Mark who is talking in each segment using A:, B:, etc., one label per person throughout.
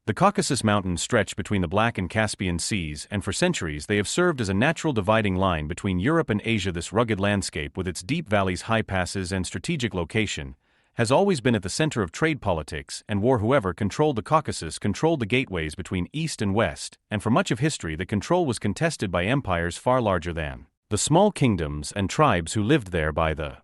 A: The Caucasus Mountains stretch between the Black and Caspian Seas, and for centuries they have served as a natural dividing line between Europe and Asia. This rugged landscape, with its deep valleys, high passes, and strategic location, has always been at the center of trade politics and war. Whoever controlled the Caucasus controlled the gateways between East and West, and for much of history the control was contested by empires far larger than the small kingdoms and tribes who lived there. By the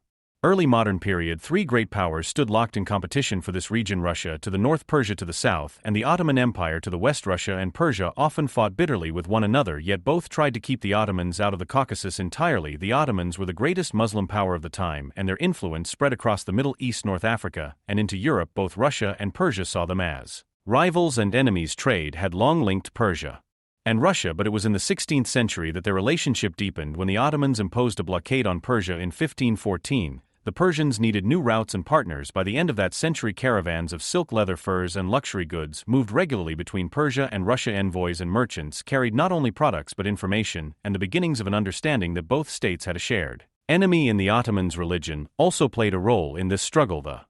A: early modern period, three great powers stood locked in competition for this region: Russia to the north, Persia to the south, and the Ottoman Empire to the west. Russia and Persia often fought bitterly with one another, yet both tried to keep the Ottomans out of the Caucasus entirely. The Ottomans were the greatest Muslim power of the time, and their influence spread across the Middle East, North Africa, and into Europe. Both Russia and Persia saw them as rivals and enemies. Trade had long linked Persia and Russia, but it was in the 16th century that their relationship deepened when the Ottomans imposed a blockade on Persia in 1514. The Persians needed new routes and partners. By the end of that century, caravans of silk, leather, furs, and luxury goods moved regularly between Persia and Russia. Envoys and merchants carried not only products but information, and the beginnings of an understanding that both states had a shared enemy in the Ottomans. Religion also played a role in this struggle. The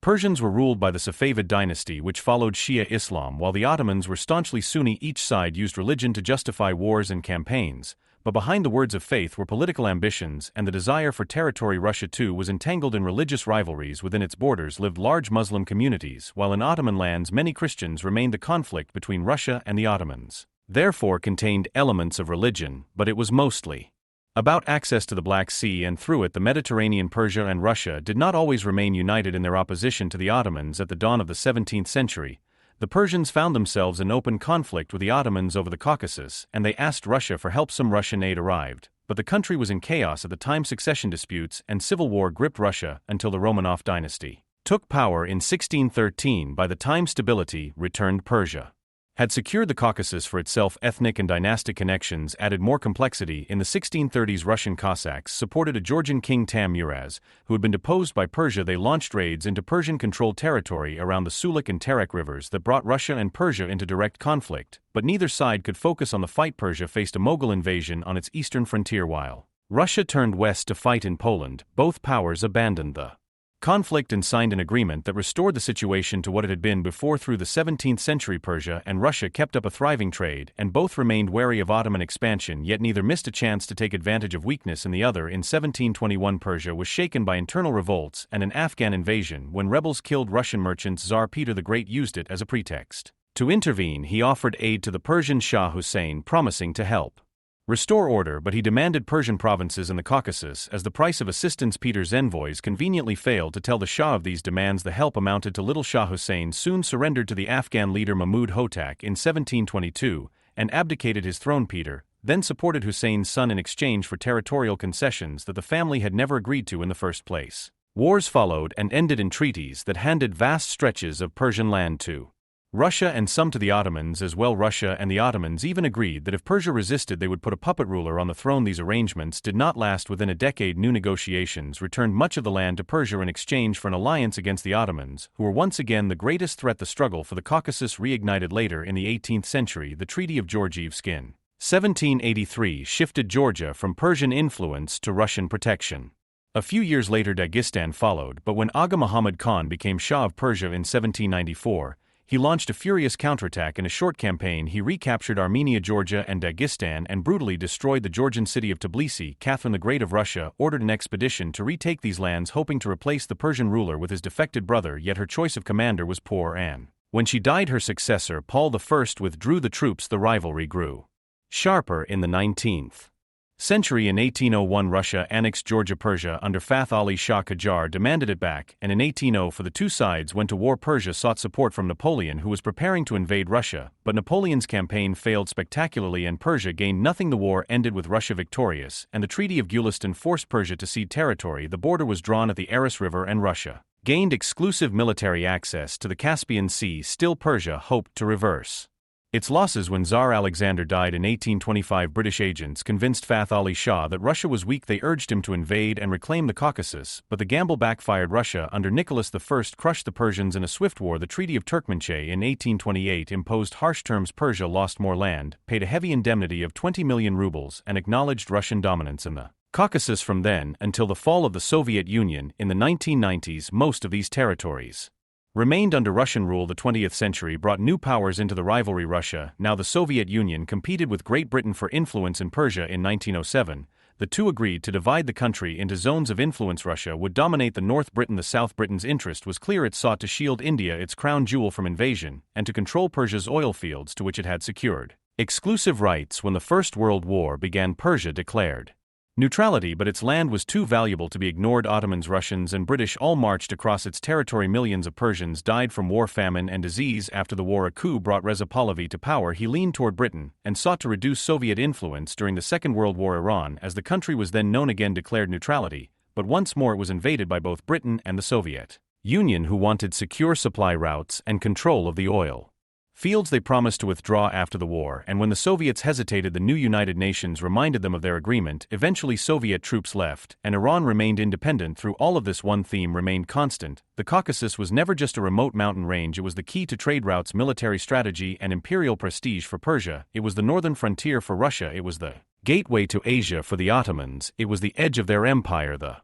A: Persians were ruled by the Safavid dynasty, which followed Shia Islam, while the Ottomans were staunchly Sunni. Each side used religion to justify wars and campaigns, but behind the words of faith were political ambitions and the desire for territory. Russia too was entangled in religious rivalries. Within its borders lived large Muslim communities, while in Ottoman lands many Christians remained. The conflict between Russia and the Ottomans therefore contained elements of religion, but it was mostly about access to the Black Sea and through it the Mediterranean. Persia and Russia did not always remain united in their opposition to the Ottomans. At the dawn of the 17th century, the Persians found themselves in open conflict with the Ottomans over the Caucasus, and they asked Russia for help. Some Russian aid arrived, but the country was in chaos at the time. Succession disputes and civil war gripped Russia until the Romanov dynasty took power in 1613. By the time stability returned, Persia had secured the Caucasus for itself. Ethnic and dynastic connections added more complexity. In the 1630s, Russian Cossacks supported a Georgian king, Tamuraz, who had been deposed by Persia. They launched raids into Persian-controlled territory around the Sulik and Terek rivers that brought Russia and Persia into direct conflict, but neither side could focus on the fight. Persia faced a Mughal invasion on its eastern frontier, while Russia turned west to fight in Poland. Both powers abandoned the conflict and signed an agreement that restored the situation to what it had been before. Through the 17th century, Persia and Russia kept up a thriving trade, and both remained wary of Ottoman expansion, yet neither missed a chance to take advantage of weakness in the other. In 1721, Persia was shaken by internal revolts and an Afghan invasion. When rebels killed Russian merchants, Tsar Peter the Great used it as a pretext to intervene. He offered aid to the Persian Shah Hussein, promising to help restore order, but he demanded Persian provinces in the Caucasus as the price of assistance. Peter's envoys conveniently failed to tell the Shah of these demands. The help amounted to little. Shah Hussein soon surrendered to the Afghan leader Mahmud Hotak in 1722 and abdicated his throne. Peter then supported Hussein's son in exchange for territorial concessions that the family had never agreed to in the first place. Wars followed and ended in treaties that handed vast stretches of Persian land to Russia and some to the Ottomans as well. Russia and the Ottomans even agreed that if Persia resisted, they would put a puppet ruler on the throne. These arrangements did not last. Within a decade, new negotiations returned much of the land to Persia in exchange for an alliance against the Ottomans, who were once again the greatest threat. The struggle for the Caucasus reignited later in the 18th century. The Treaty of Georgievsk 1783 shifted Georgia from Persian influence to Russian protection. A few years later, Dagestan followed, but when Aga Muhammad Khan became Shah of Persia in 1794, he launched a furious counterattack. In a short campaign, he recaptured Armenia, Georgia, and Dagestan and brutally destroyed the Georgian city of Tbilisi. Catherine the Great of Russia ordered an expedition to retake these lands, hoping to replace the Persian ruler with his defected brother, yet her choice of commander was poor, and when she died, her successor, Paul I, withdrew the troops. The rivalry grew sharper in the 19th century. In 1801, Russia annexed Georgia. Persia under Fath Ali Shah Qajar demanded it back, and in 1800 for the two sides went to war. Persia sought support from Napoleon, who was preparing to invade Russia, but Napoleon's campaign failed spectacularly and Persia gained nothing. The war ended with Russia victorious, and the Treaty of Gulistan forced Persia to cede territory. The border was drawn at the Aras River, and Russia gained exclusive military access to the Caspian Sea. Still, Persia hoped to reverse its losses when Tsar Alexander died in 1825. British agents convinced Fath Ali Shah that Russia was weak. They urged him to invade and reclaim the Caucasus, but the gamble backfired. Russia under Nicholas I crushed the Persians in a swift war. The Treaty of Turkmenchay in 1828 imposed harsh terms. Persia lost more land, paid a heavy indemnity of 20 million rubles, and acknowledged Russian dominance in the Caucasus. From then until the fall of the Soviet Union in the 1990s, most of these territories remained under Russian rule. The 20th century brought new powers into the rivalry. Russia, now the Soviet Union, competed with Great Britain for influence in Persia in 1907. The two agreed to divide the country into zones of influence. Russia would dominate the North Britain. The South Britain's interest was clear. It sought to shield India, its crown jewel, from invasion, and to control Persia's oil fields, to which it had secured exclusive rights. When the First World War began, Persia declared neutrality, but its land was too valuable to be ignored. Ottomans, Russians, and British all marched across its territory. Millions of Persians died from war, famine, and disease. After the war, a coup brought Reza Pahlavi to power. He leaned toward Britain and sought to reduce Soviet influence. During the Second World War, Iran, as the country was then known, again declared neutrality, but once more it was invaded by both Britain and the Soviet Union, who wanted secure supply routes and control of the oil fields. They promised to withdraw after the war, and when the Soviets hesitated, the new United Nations reminded them of their agreement. Eventually, Soviet troops left, and Iran remained independent. Through all of this, one theme remained constant: the Caucasus was never just a remote mountain range. It was the key to trade routes, military strategy, and imperial prestige for Persia. It was the northern frontier for Russia. It was the gateway to Asia for the Ottomans. It was the edge of their empire. The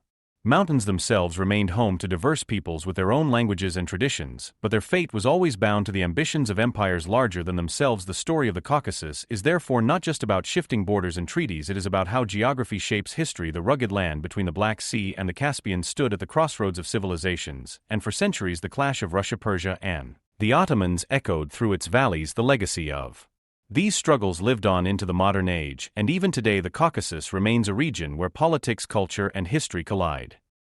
A: mountains themselves remained home to diverse peoples with their own languages and traditions, but their fate was always bound to the ambitions of empires larger than themselves. The story of the Caucasus is therefore not just about shifting borders and treaties. It is about how geography shapes history. The rugged land between the Black Sea and the Caspian stood at the crossroads of civilizations, and for centuries the clash of Russia, Persia, and the Ottomans echoed through its valleys. The legacy of these struggles lived on into the modern age, and even today the Caucasus remains a region where politics, culture, and history collide.